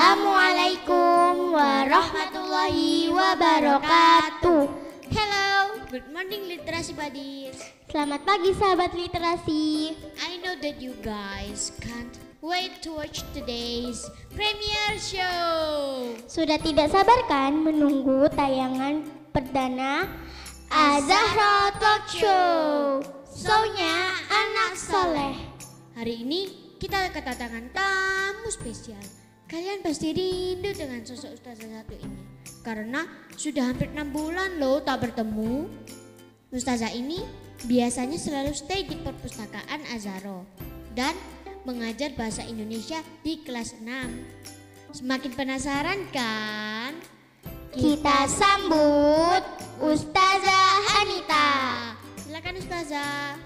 Assalamualaikum warahmatullahi wabarakatuh. Hello, good morning literasi buddies. Selamat pagi sahabat literasi. I know that you guys can't wait to watch today's premiere show. Sudah tidak sabar kan menunggu tayangan perdana Az-Zahra Talk Show, show-nya anak soleh. Hari ini kita kedatangan tamu spesial. Kalian pasti rindu dengan sosok ustazah satu ini, karena sudah hampir 6 bulan loh tak bertemu. Ustazah ini biasanya selalu stay di perpustakaan Az-Zahra dan mengajar bahasa Indonesia di kelas 6. Semakin penasaran kan? Kita sambut Ustazah Anita. Silakan Ustazah.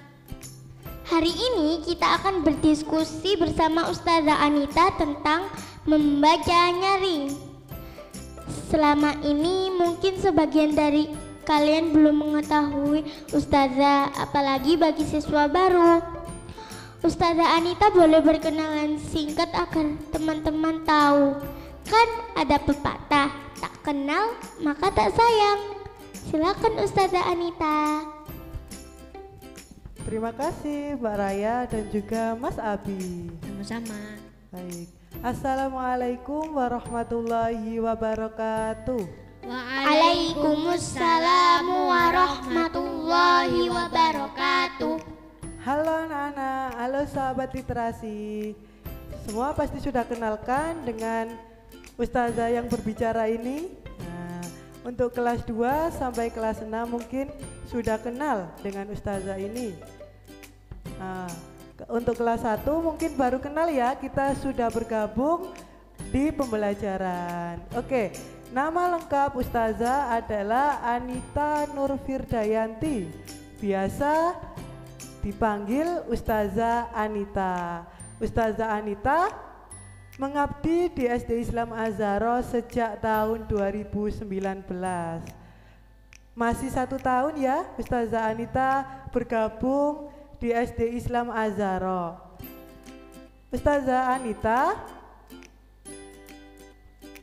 Hari ini kita akan berdiskusi bersama Ustazah Anita tentang membaca nyaring. Selama ini mungkin sebagian dari kalian belum mengetahui Ustazah, apalagi bagi siswa baru. Ustazah Anita boleh berkenalan singkat agar teman-teman tahu. Kan ada pepatah, tak kenal maka tak sayang. Silakan Ustazah Anita. Terima kasih Mbak Raya dan juga Mas Abi. Sama-sama. Baik. Assalamualaikum warahmatullahi wabarakatuh. Waalaikumsalam warahmatullahi wabarakatuh. Halo anak-anak, halo sahabat literasi. Semua pasti sudah kenalkan dengan Ustazah yang berbicara ini. Nah, untuk kelas 2 sampai kelas 6 mungkin sudah kenal dengan Ustazah ini. Nah, untuk kelas 1 mungkin baru kenal ya, kita sudah bergabung di pembelajaran. Oke, nama lengkap Ustazah adalah Anita Nurfirdayanti. Biasa dipanggil Ustazah Anita. Ustazah Anita mengabdi di SD Islam Az-Zahra sejak tahun 2019. Masih 1 tahun ya Ustazah Anita bergabung di SD Islam Az-Zahra. Ustazah Anita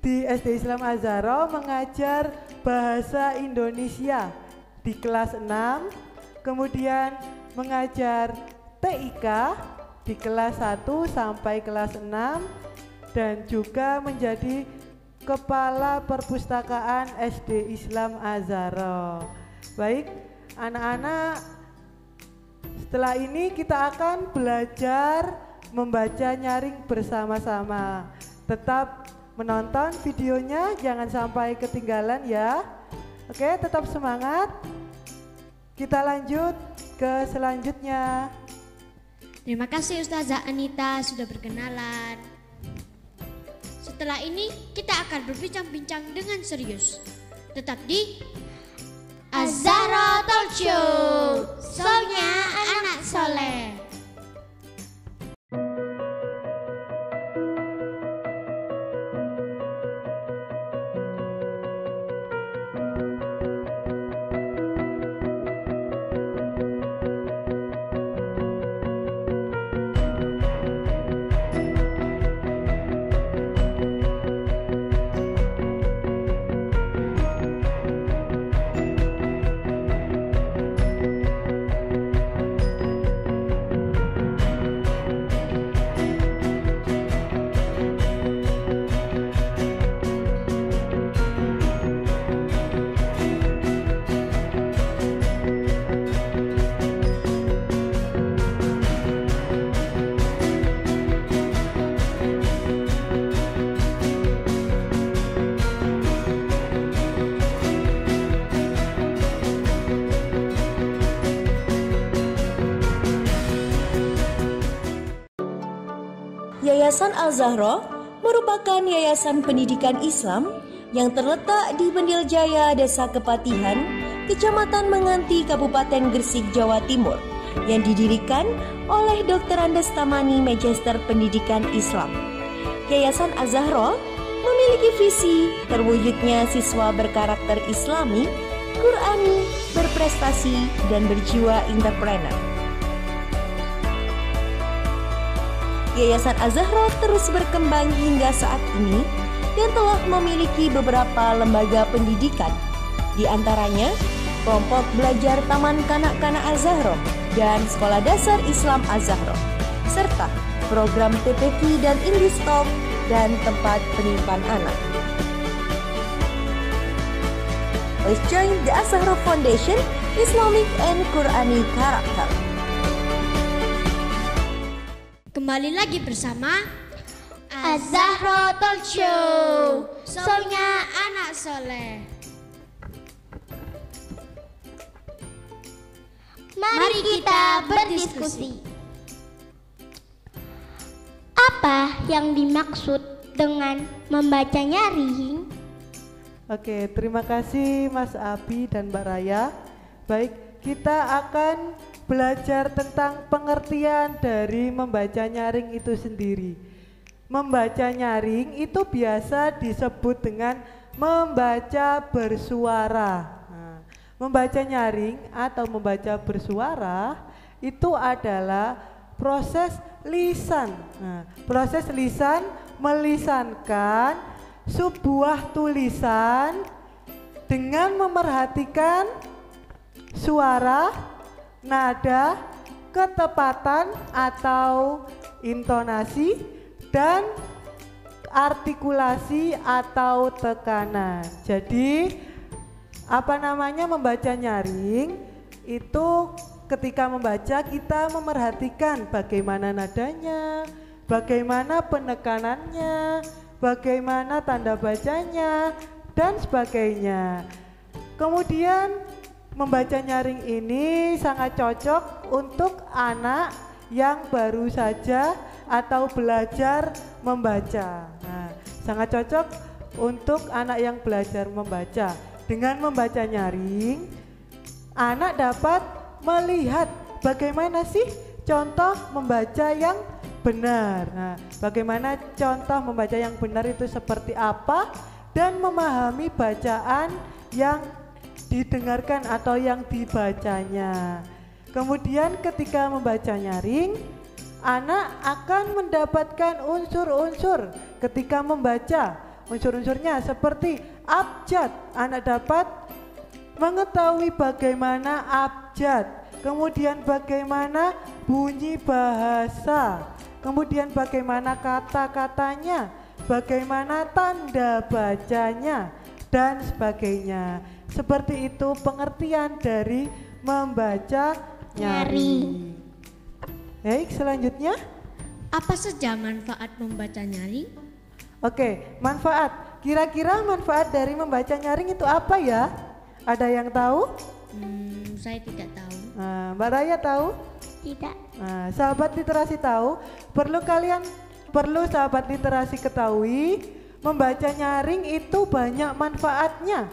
di SD Islam Az-Zahra mengajar bahasa Indonesia di kelas 6, kemudian mengajar TIK di kelas 1 sampai kelas 6, dan juga menjadi Kepala Perpustakaan SD Islam Az-Zahra. Baik, anak-anak, setelah ini kita akan belajar membaca nyaring bersama-sama. Tetap menonton videonya, jangan sampai ketinggalan ya. Oke, tetap semangat. Kita lanjut ke selanjutnya. Terima kasih Ustazah Anita sudah berkenalan. Setelah ini kita akan berbincang-bincang dengan serius. Tetap di Az-Zahra Talk Show, show-nya anak soleh. Yayasan Az-Zahra merupakan yayasan pendidikan Islam yang terletak di Bendil Jaya, Desa Kepatihan, Kecamatan Menganti, Kabupaten Gresik, Jawa Timur, yang didirikan oleh Dr. Andes Tamani, Magister Pendidikan Islam. Yayasan Az-Zahra memiliki visi terwujudnya siswa berkarakter Islami, Qurani, berprestasi, dan berjiwa entrepreneur. Yayasan Az-Zahra terus berkembang hingga saat ini dan telah memiliki beberapa lembaga pendidikan. Di antaranya, kelompok belajar Taman Kanak-Kanak Al-Zahro dan Sekolah Dasar Islam Al-Zahro, serta program TPQ dan Indistalk dan tempat penimpan anak. Let's join the Al-Zahro Foundation Islamic and Quranic Character. Kembali lagi bersama Az-Zahro Talk Show, Shownya Anak Soleh. Mari kita berdiskusi. Apa yang dimaksud dengan membaca nyaring? Oke, terima kasih Mas Abi dan Mbak Raya. Baik, kita akan belajar tentang pengertian dari membaca nyaring itu sendiri. Membaca nyaring itu biasa disebut dengan membaca bersuara. Nah, membaca nyaring atau membaca bersuara itu adalah proses lisan. Nah, proses lisan melisankan sebuah tulisan dengan memerhatikan suara, nada, ketepatan atau intonasi, dan artikulasi atau tekanan. Jadi membaca nyaring itu ketika membaca kita memerhatikan bagaimana nadanya, bagaimana penekanannya, bagaimana tanda bacanya, dan sebagainya. Kemudian membaca nyaring ini sangat cocok untuk anak yang baru saja atau belajar membaca. Nah, sangat cocok untuk anak yang belajar membaca. Dengan membaca nyaring, anak dapat melihat bagaimana sih contoh membaca yang benar. Nah, bagaimana contoh membaca yang benar itu seperti apa, dan memahami bacaan yang didengarkan atau yang dibacanya. Kemudian ketika membaca nyaring, anak akan mendapatkan unsur-unsur ketika membaca. Unsur-unsurnya seperti abjad, anak dapat mengetahui bagaimana abjad, kemudian bagaimana bunyi bahasa, kemudian bagaimana kata-katanya, bagaimana tanda bacanya, dan sebagainya. Seperti itu pengertian dari membaca nyaring. Baik, selanjutnya. Apa saja manfaat membaca nyaring? Oke, manfaat. Kira-kira manfaat dari membaca nyaring itu apa ya? Ada yang tahu? Saya tidak tahu. Nah, Mbak Raya tahu? Tidak. Nah, sahabat literasi tahu? Perlu sahabat literasi ketahui, membaca nyaring itu banyak manfaatnya.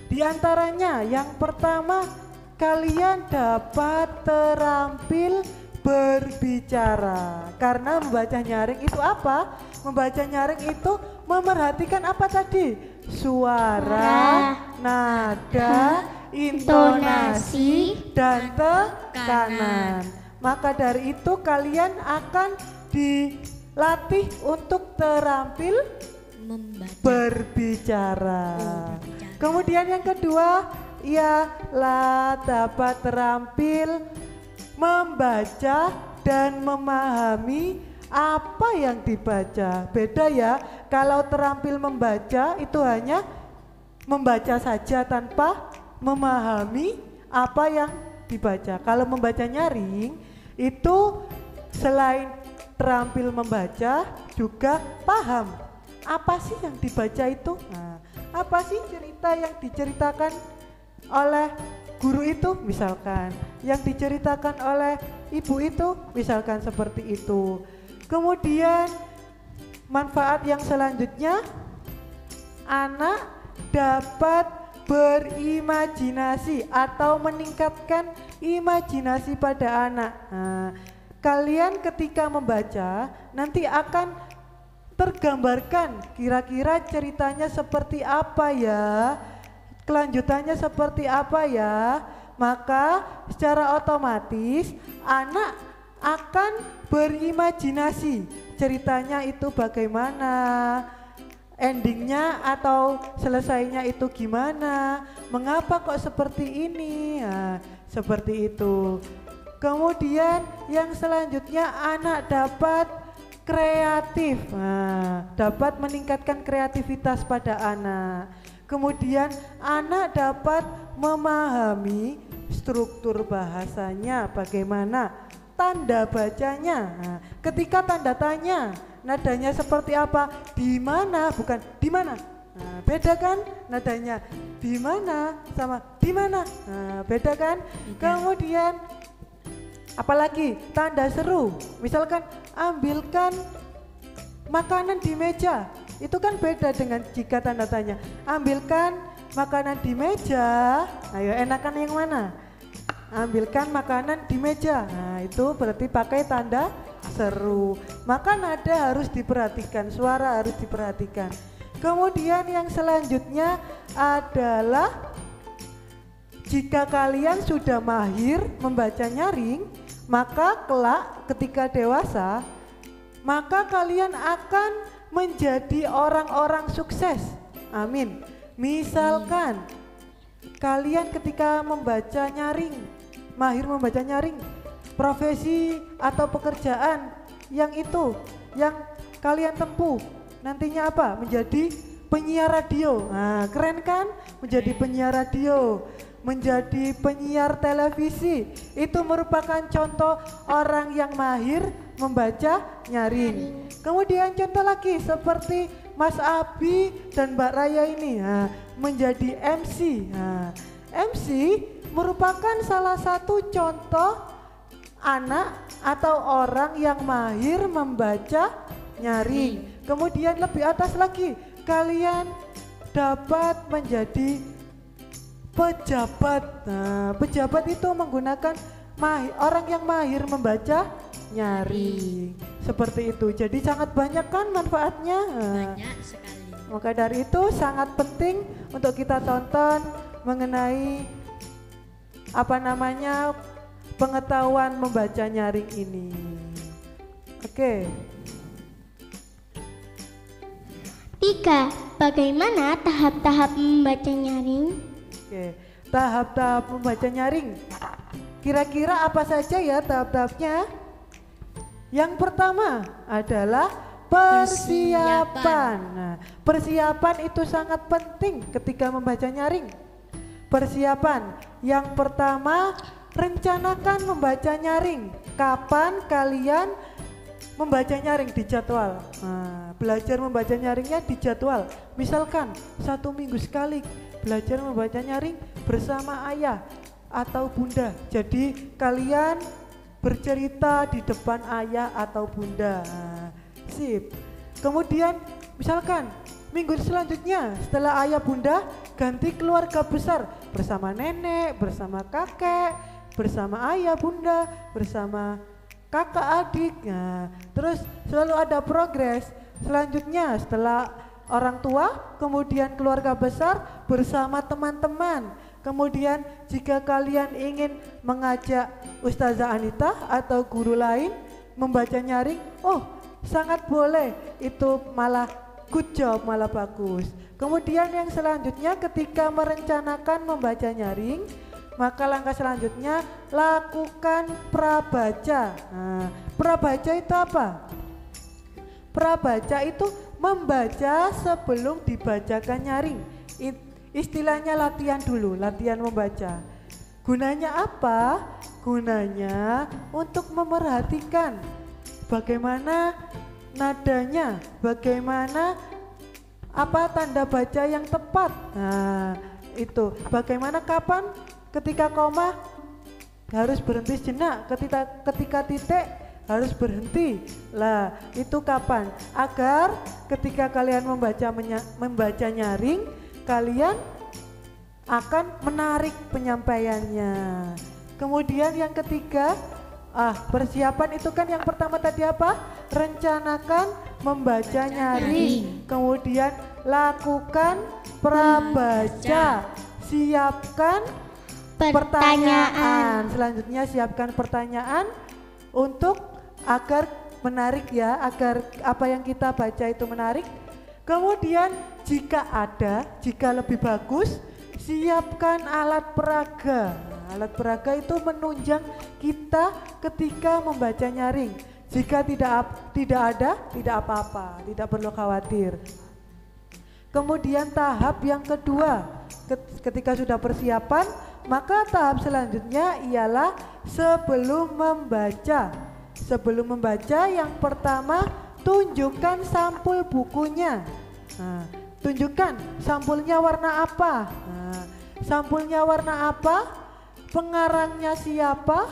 Di antaranya yang pertama, kalian dapat terampil berbicara. Karena membaca nyaring itu apa? Membaca nyaring itu memerhatikan apa tadi? Suara, nada, intonasi, dan tekanan. Maka dari itu kalian akan dilatih untuk terampil berbicara. Kemudian yang kedua, ialah dapat terampil membaca dan memahami apa yang dibaca. Beda ya, kalau terampil membaca itu hanya membaca saja tanpa memahami apa yang dibaca. Kalau membaca nyaring itu selain terampil membaca juga paham apa sih yang dibaca itu. Nah, apa sih cerita yang diceritakan oleh guru itu, misalkan yang diceritakan oleh ibu itu, misalkan seperti itu. Kemudian manfaat yang selanjutnya, anak dapat berimajinasi atau meningkatkan imajinasi pada anak. Nah, kalian ketika membaca nanti akan tergambarkan kira-kira ceritanya seperti apa ya, kelanjutannya seperti apa ya. Maka secara otomatis anak akan berimajinasi ceritanya itu bagaimana, endingnya atau selesainya itu gimana, mengapa kok seperti ini, nah, seperti itu. Kemudian yang selanjutnya anak dapat kreatif, nah, dapat meningkatkan kreativitas pada anak. Kemudian anak dapat memahami struktur bahasanya, bagaimana tanda bacanya. Nah, ketika tanda tanya, nadanya seperti apa? Di mana, bukan di mana. Nah, beda kan nadanya? Di mana sama di mana. Nah, beda kan? Kemudian apalagi tanda seru. Misalkan ambilkan makanan di meja. Itu kan beda dengan jika tanda tanya. Ambilkan makanan di meja. Ayo enakan yang mana? Ambilkan makanan di meja. Nah, itu berarti pakai tanda seru. Maka nada harus diperhatikan, suara harus diperhatikan. Kemudian yang selanjutnya adalah jika kalian sudah mahir membaca nyaring, maka kelak ketika dewasa, maka kalian akan menjadi orang-orang sukses. Amin. Misalkan kalian ketika membaca nyaring, mahir membaca nyaring, profesi atau pekerjaan yang kalian tempuh nantinya apa? Menjadi penyiar radio. Nah, keren kan? Menjadi penyiar radio, menjadi penyiar televisi. Itu merupakan contoh orang yang mahir membaca nyaring. Kemudian contoh lagi seperti Mas Abi dan Mbak Raya ini, nah, menjadi MC. Nah, MC merupakan salah satu contoh anak atau orang yang mahir membaca nyaring. Kemudian lebih atas lagi, kalian dapat menjadi pejabat. Nah, pejabat itu menggunakan orang yang mahir membaca nyaring. Seperti itu. Jadi sangat banyak kan manfaatnya. Banyak sekali. Maka dari itu sangat penting untuk kita tonton mengenai pengetahuan membaca nyaring ini. Oke. 3. Bagaimana tahap-tahap membaca nyaring? Oke. Tahap-tahap membaca nyaring. Kira-kira apa saja ya tahap-tahapnya? Yang pertama adalah persiapan. Nah, persiapan itu sangat penting ketika membaca nyaring. Persiapan. Yang pertama, rencanakan membaca nyaring. Kapan kalian membaca nyaring? Dijadwal. Nah, belajar membaca nyaringnya dijadwal. Misalkan 1 minggu sekali belajar membaca nyaring bersama ayah atau bunda. Jadi kalian bercerita di depan ayah atau bunda. Nah, sip. Kemudian misalkan minggu selanjutnya setelah ayah bunda ganti keluarga besar bersama nenek, bersama kakek, bersama ayah bunda, bersama kakak adik. Nah, terus selalu ada progres. Selanjutnya setelah orang tua, kemudian keluarga besar bersama teman-teman. Kemudian jika kalian ingin mengajak Ustazah Anita atau guru lain membaca nyaring, oh sangat boleh, itu malah good job, malah bagus. Kemudian yang selanjutnya ketika merencanakan membaca nyaring, maka langkah selanjutnya lakukan prabaca. Nah, prabaca itu apa? Prabaca itu membaca sebelum dibacakan nyaring. Istilahnya latihan dulu, latihan membaca. Gunanya apa? Gunanya untuk memerhatikan bagaimana nadanya, bagaimana apa tanda baca yang tepat. Nah, itu bagaimana kapan ketika koma harus berhenti sejenak, ketika titik harus berhenti. Lah, itu kapan? Agar ketika kalian membaca nyaring, kalian akan menarik penyampaiannya. Kemudian yang ketiga, persiapan itu kan yang pertama tadi apa? Rencanakan membaca nyaring. Kemudian lakukan prabaca. Siapkan pertanyaan. Selanjutnya siapkan pertanyaan untuk agar menarik ya, agar apa yang kita baca itu menarik. Kemudian jika lebih bagus, siapkan alat peraga. Alat peraga itu menunjang kita ketika membaca nyaring. Jika tidak ada, tidak apa-apa, tidak perlu khawatir. Kemudian tahap yang kedua, ketika sudah persiapan, maka tahap selanjutnya ialah sebelum membaca. Sebelum membaca, yang pertama tunjukkan sampul bukunya. Nah, tunjukkan sampulnya warna apa. Nah, sampulnya warna apa? Pengarangnya siapa?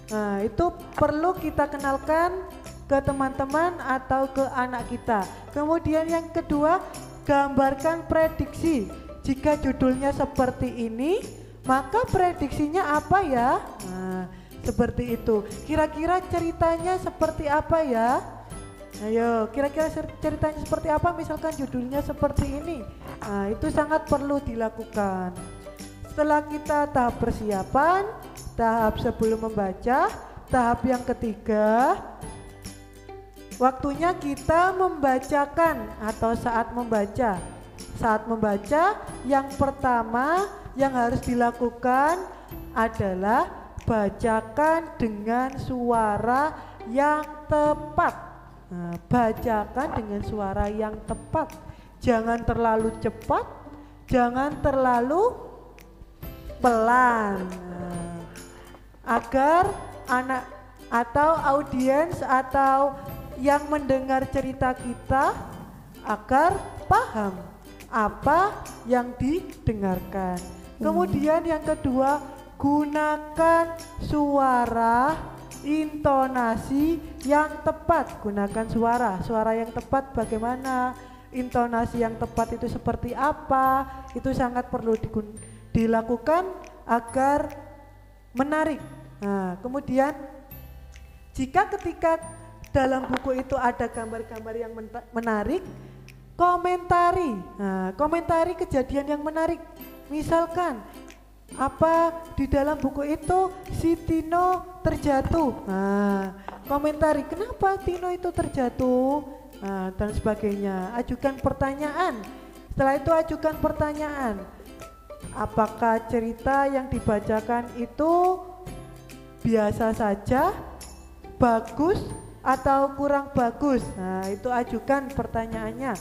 Nah, itu perlu kita kenalkan ke teman-teman atau ke anak kita. Kemudian yang kedua, gambarkan prediksi. Jika judulnya seperti ini, maka prediksinya apa ya? Nah, seperti itu. Kira-kira ceritanya seperti apa ya? Ayo, kira-kira ceritanya seperti apa? Misalkan judulnya seperti ini. Nah, itu sangat perlu dilakukan. Setelah kita tahap persiapan, tahap sebelum membaca, tahap yang ketiga, waktunya kita membacakan atau saat membaca. Saat membaca, yang pertama yang harus dilakukan adalah bacakan dengan suara yang tepat. Nah, bacakan dengan suara yang tepat. Jangan terlalu cepat, jangan terlalu pelan. Nah, agar anak atau audiens atau yang mendengar cerita kita agar paham apa yang didengarkan. Kemudian yang kedua, gunakan suara intonasi yang tepat. Gunakan suara yang tepat. Bagaimana intonasi yang tepat itu seperti apa? Itu sangat perlu dilakukan agar menarik. Nah, kemudian jika ketika dalam buku itu ada gambar-gambar yang menarik, komentari. Nah, komentari kejadian yang menarik. Misalkan apa di dalam buku itu si Tino terjatuh. Nah, komentari kenapa Tino itu terjatuh, nah, dan sebagainya. Ajukan pertanyaan. Setelah itu ajukan pertanyaan. Apakah cerita yang dibacakan itu biasa saja, bagus atau kurang bagus? Nah, itu ajukan pertanyaannya.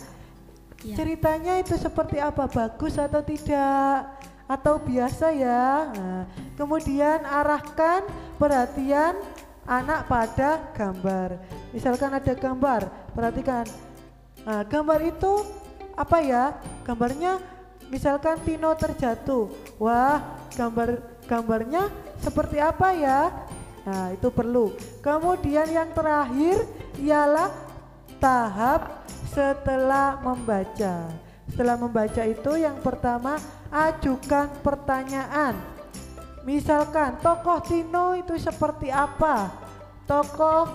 Ya. Ceritanya itu seperti apa, bagus atau tidak? Atau biasa ya. Nah, kemudian arahkan perhatian anak pada gambar. Misalkan ada gambar, perhatikan. Nah, gambar itu apa ya? Gambarnya misalkan Tino terjatuh. Wah, gambarnya seperti apa ya? Nah, itu perlu. Kemudian yang terakhir ialah tahap setelah membaca. Setelah membaca itu yang pertama ajukan pertanyaan. Misalkan tokoh Tino itu seperti apa? Tokoh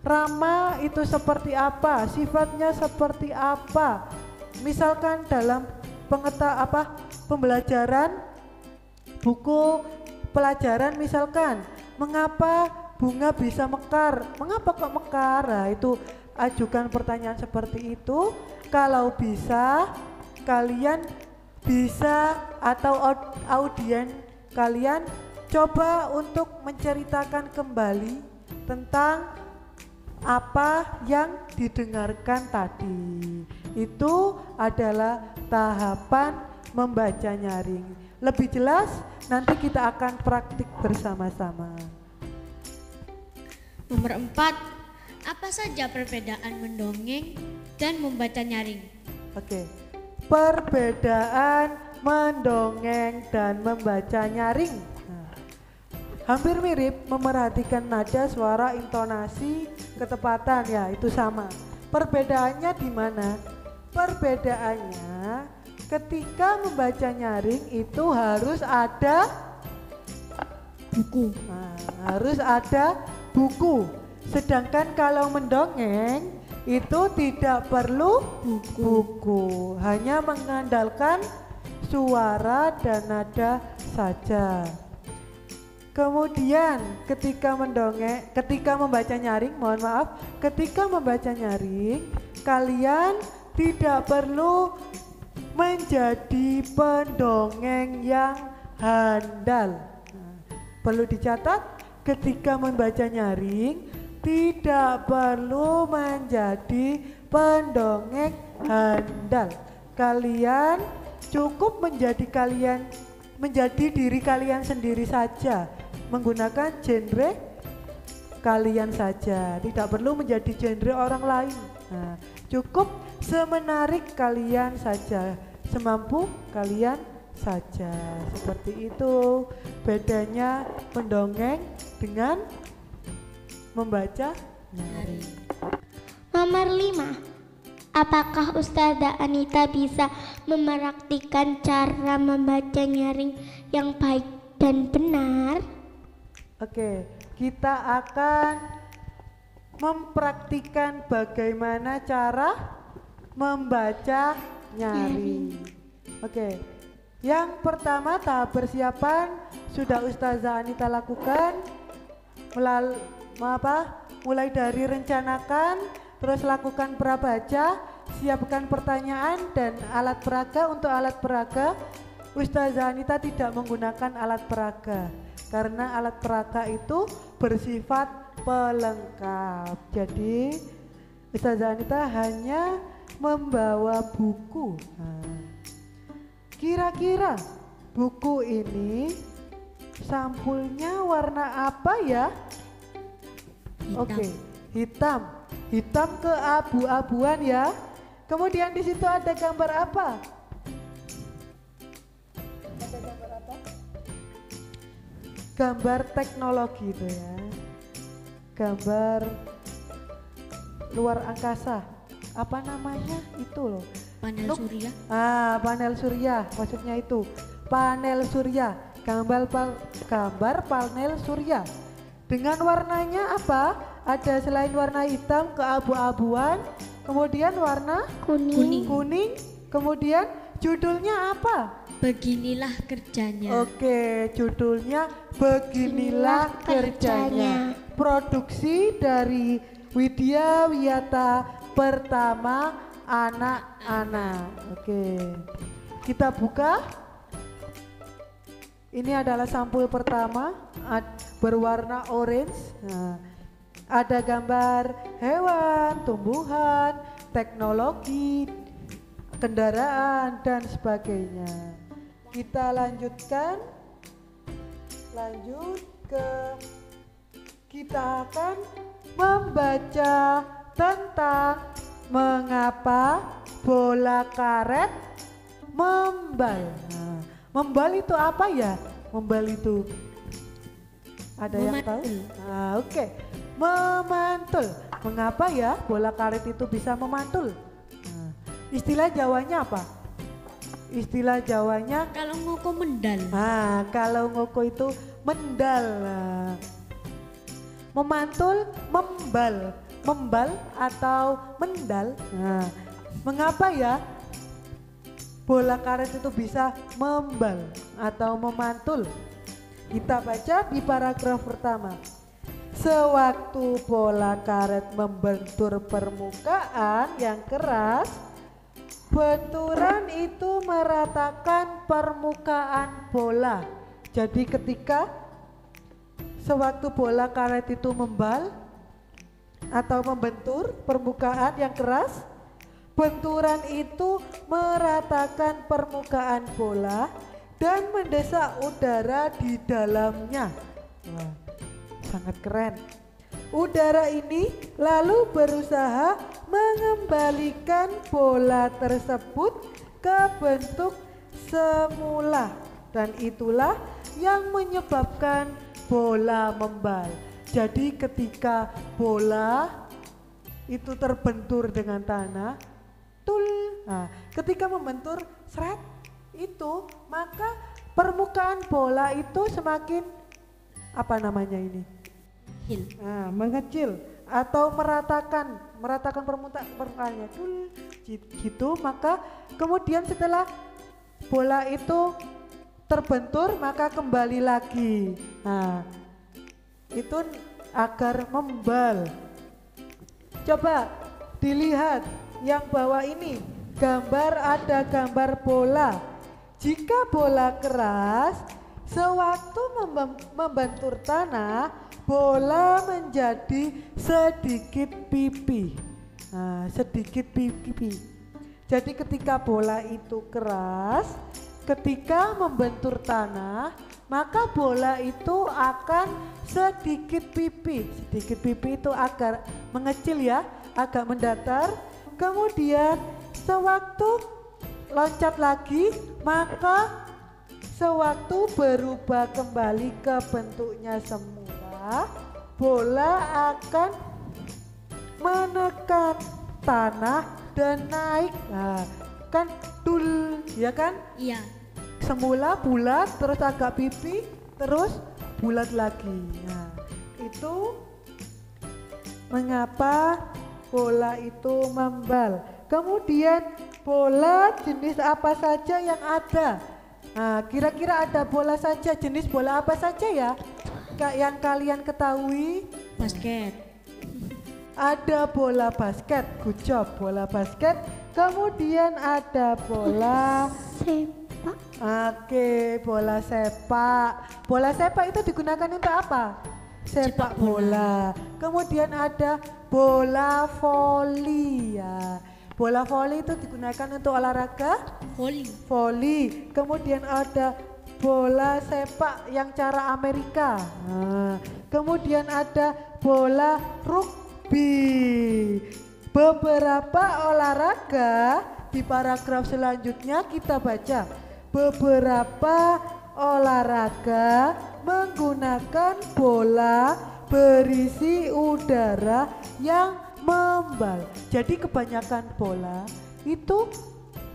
Rama itu seperti apa? Sifatnya seperti apa? Misalkan dalam pembelajaran buku pelajaran, misalkan mengapa bunga bisa mekar? Mengapa kok mekar? Nah, itu ajukan pertanyaan seperti itu. Kalau bisa, kalian bisa atau audien kalian coba untuk menceritakan kembali tentang apa yang didengarkan tadi. Itu adalah tahapan membaca nyaring. Lebih jelas nanti kita akan praktik bersama-sama. Nomor 4, apa saja perbedaan mendongeng dan membaca nyaring? Oke, perbedaan mendongeng dan membaca nyaring. Nah, hampir mirip, memerhatikan nada, suara, intonasi, ketepatan, ya itu sama. Perbedaannya di mana? Perbedaannya ketika membaca nyaring itu harus ada buku. Nah, harus ada buku. Sedangkan kalau mendongeng itu tidak perlu buku, hanya mengandalkan suara dan nada saja. Kemudian ketika membaca nyaring, kalian tidak perlu menjadi pendongeng yang handal. Nah, perlu dicatat, ketika membaca nyaring tidak perlu menjadi pendongeng handal. Kalian cukup menjadi diri kalian sendiri saja, menggunakan genre kalian saja, tidak perlu menjadi genre orang lain. Nah, cukup semenarik kalian saja, semampu kalian saja. Seperti itu bedanya mendongeng dengan membaca nyaring. Nomor 5. Apakah Ustazah Anita bisa mempraktikkan cara membaca nyaring yang baik dan benar? Oke, kita akan mempraktikkan bagaimana cara membaca nyaring. Oke, yang pertama tahap persiapan sudah Ustazah Anita lakukan. Mulai dari rencanakan, terus lakukan prabaca, siapkan pertanyaan dan alat peraga. Untuk alat peraga, Ustazah Anita tidak menggunakan alat peraga karena alat peraga itu bersifat pelengkap. Jadi Ustazah Anita hanya membawa buku. Nah, kira-kira buku ini sampulnya warna apa ya? Hitam. Oke, hitam. Hitam keabu-abuan ya. Kemudian di situ ada gambar apa? Ada gambar apa? Gambar teknologi itu ya. Gambar luar angkasa. Apa namanya? Itu loh. Panel surya. Panel surya, maksudnya itu. Panel surya. Gambar panel surya. Dengan warnanya apa? Ada selain warna hitam keabu-abuan, kemudian warna kuning, kemudian judulnya apa? Beginilah kerjanya. Oke, judulnya Beginilah Kerjanya. Produksi dari Widya Wiyata Pertama Anak-anak. Oke, kita buka. Ini adalah sampul pertama, berwarna orange. Nah, ada gambar hewan, tumbuhan, teknologi, kendaraan dan sebagainya. Kita lanjutkan. Kita akan membaca tentang mengapa bola karet membal. Nah, membal itu apa ya? Membal itu ada yang tahu? Nah, oke. Memantul. Mengapa ya bola karet itu bisa memantul? Nah, istilah Jawanya apa? Istilah Jawanya Kalau ngoko mendal. kalau ngoko itu mendal. Nah, memantul, membal. Membal atau mendal. Nah, mengapa ya bola karet itu bisa membal atau memantul? Kita baca di paragraf pertama. Sewaktu bola karet membentur permukaan yang keras, benturan itu meratakan permukaan bola. Jadi ketika sewaktu bola karet itu membal atau membentur permukaan yang keras, benturan itu meratakan permukaan bola dan mendesak udara di dalamnya. Wah, sangat keren. Udara ini lalu berusaha mengembalikan bola tersebut ke bentuk semula, dan itulah yang menyebabkan bola membal. Jadi ketika bola itu terbentur dengan tanah, ketika membentur seret itu, maka permukaan bola itu semakin mengecil atau meratakan permukaannya gitu. Maka kemudian setelah bola itu terbentur, maka kembali lagi. Nah, itu agar membal. Coba dilihat yang bawah ini. Ada gambar bola. Jika bola keras, sewaktu membentur tanah, bola menjadi sedikit pipi. Nah, sedikit pipi. Jadi ketika bola itu keras, ketika membentur tanah, maka bola itu akan sedikit pipi. Sedikit pipi itu agak mengecil ya, agak mendatar. Kemudian sewaktu loncat lagi, maka sewaktu berubah kembali ke bentuknya semula, bola akan menekan tanah dan naik. Nah, kan dul, ya kan? Iya. Semula bulat, terus agak pipi, terus bulat lagi. Nah, itu mengapa bola itu membal. Kemudian bola jenis apa saja yang ada? Nah, kira-kira ada bola saja, jenis bola apa saja ya? Yang kalian ketahui? Basket. Ada bola basket, good job, bola basket. Kemudian ada bola Sepak. Oke, bola sepak. Bola sepak itu digunakan untuk apa? Sepak bola. Kemudian ada bola voli ya. Bola voli itu digunakan untuk olahraga voli. Kemudian ada bola sepak yang cara Amerika. Nah, kemudian ada bola rugby. Beberapa olahraga di paragraf selanjutnya kita baca. Beberapa olahraga menggunakan bola berisi udara yang membal. Jadi kebanyakan bola itu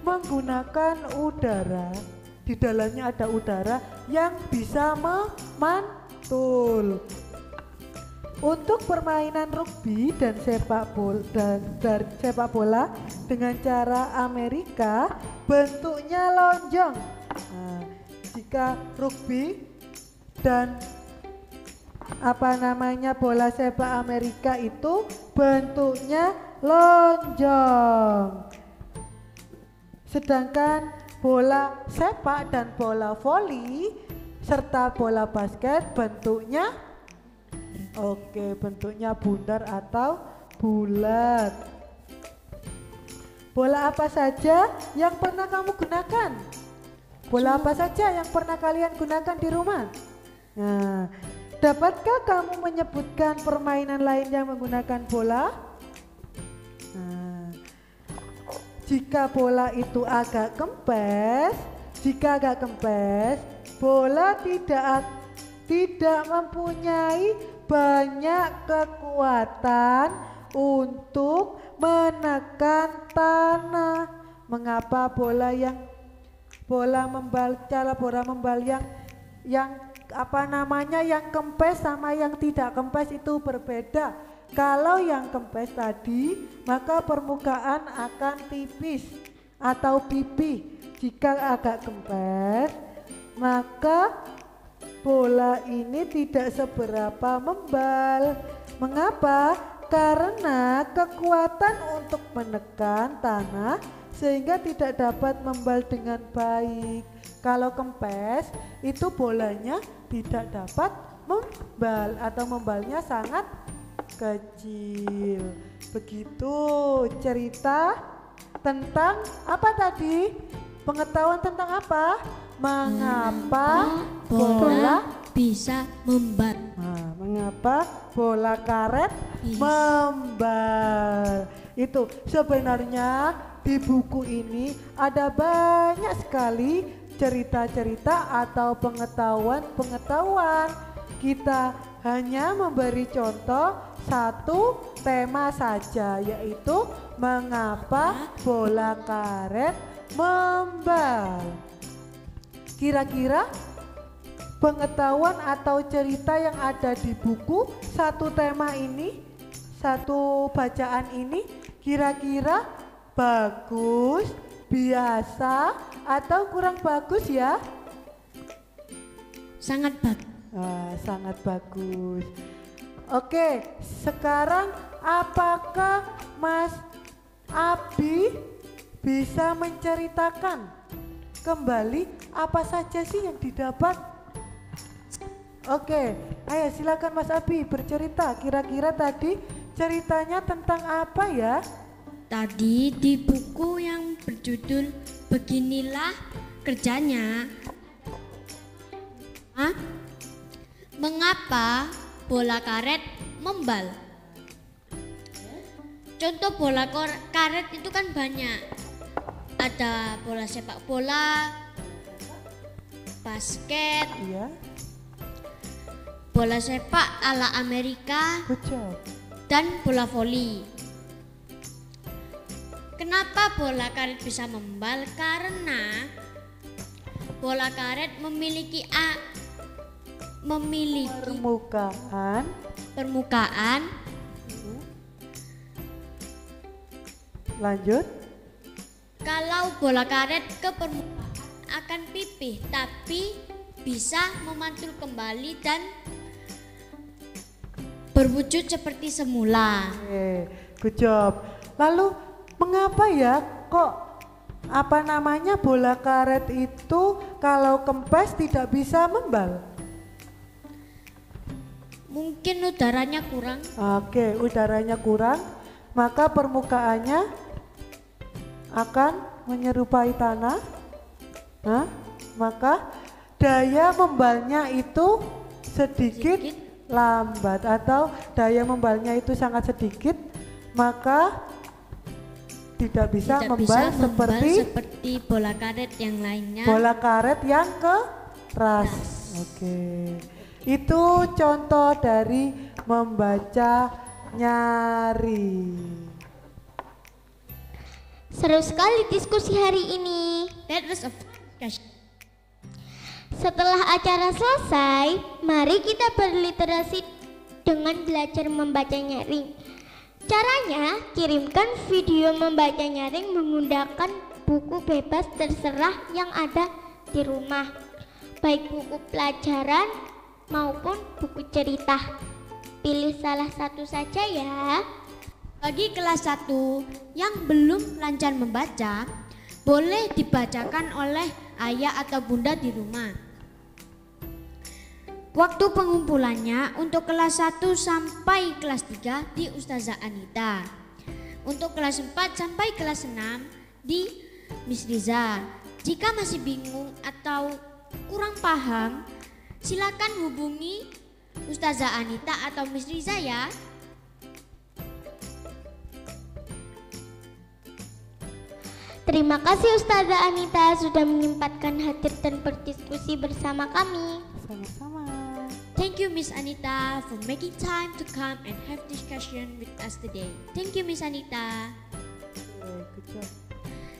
menggunakan udara. Di dalamnya ada udara yang bisa memantul. Untuk permainan rugby dan sepak bola dengan cara Amerika bentuknya lonjong. Nah, jika rugby dan bola sepak Amerika itu bentuknya lonjong. Sedangkan bola sepak dan bola voli serta bola basket bentuknya bentuknya bundar atau bulat. Bola apa saja yang pernah kamu gunakan? Bola apa saja yang pernah kalian gunakan di rumah? Nah, dapatkah kamu menyebutkan permainan lain yang menggunakan bola? Nah, jika bola itu agak kempes, bola tidak mempunyai banyak kekuatan untuk menekan tanah. Mengapa bola membal yang kempes sama yang tidak kempes itu berbeda. Kalau yang kempes tadi, maka permukaan akan tipis atau pipi. Jika agak kempes, maka bola ini tidak seberapa membal. Mengapa? Karena kekuatan untuk menekan tanah sehingga tidak dapat membal dengan baik. Kalau kempes, itu bolanya tidak dapat membal atau membalnya sangat kecil. Begitu cerita tentang apa tadi? Pengetahuan tentang apa? Mengapa bola bisa membal? Nah, mengapa bola karet membal? Itu sebenarnya di buku ini ada banyak sekali cerita-cerita atau pengetahuan. Kita hanya memberi contoh satu tema saja, yaitu mengapa bola karet membal. Kira-kira pengetahuan atau cerita yang ada di buku satu tema ini, satu bacaan ini, kira-kira bagus, biasa, atau kurang bagus ya? Sangat bagus. Sangat bagus. Oke, sekarang apakah Mas Abi bisa menceritakan kembali apa saja sih yang didapat? Oke, ayo silakan Mas Abi bercerita. Kira-kira tadi ceritanya tentang apa ya? Tadi di buku yang berjudul Beginilah Kerjanya. Mengapa bola karet membal? Contoh bola karet itu kan banyak. Ada bola sepak bola, basket, Iya, bola sepak ala Amerika, good job. dan bola voli. Kenapa bola karet bisa membal? Karena bola karet memiliki permukaan Lanjut. Kalau bola karet ke permukaan akan pipih, tapi bisa memantul kembali dan berwujud seperti semula. Oke, good job. Lalu mengapa ya kok bola karet itu kalau kempes tidak bisa membal? Mungkin udaranya kurang. Oke, udaranya kurang, maka permukaannya akan menyerupai tanah. Maka daya membalnya itu sedikit lambat atau daya membalnya itu sangat sedikit, maka tidak bisa membal seperti bola karet yang lainnya. Bola karet yang keras. Oke. Itu contoh dari membaca nyari. Seru sekali diskusi hari ini. That was a discussion. Setelah acara selesai, mari kita berliterasi dengan belajar membaca nyaring. Caranya, kirimkan video membaca nyaring menggunakan buku bebas terserah yang ada di rumah, baik buku pelajaran maupun buku cerita. Pilih salah satu saja ya. Bagi kelas 1 yang belum lancar membaca, boleh dibacakan oleh ayah atau bunda di rumah. Waktu pengumpulannya untuk kelas 1 sampai kelas 3 di Ustazah Anita. Untuk kelas 4 sampai kelas 6 di Miss Riza. Jika masih bingung atau kurang paham, silakan hubungi Ustazah Anita atau Miss Riza ya. Terima kasih Ustazah Anita sudah menyempatkan hadir dan berdiskusi bersama kami. Sama-sama. Thank you Miss Anita for making time to come and have discussion with us today. Thank you Miss Anita. Good job.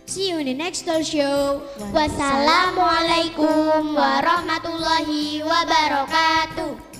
See you in the next talk show. Wassalamualaikum warahmatullahi wabarakatuh.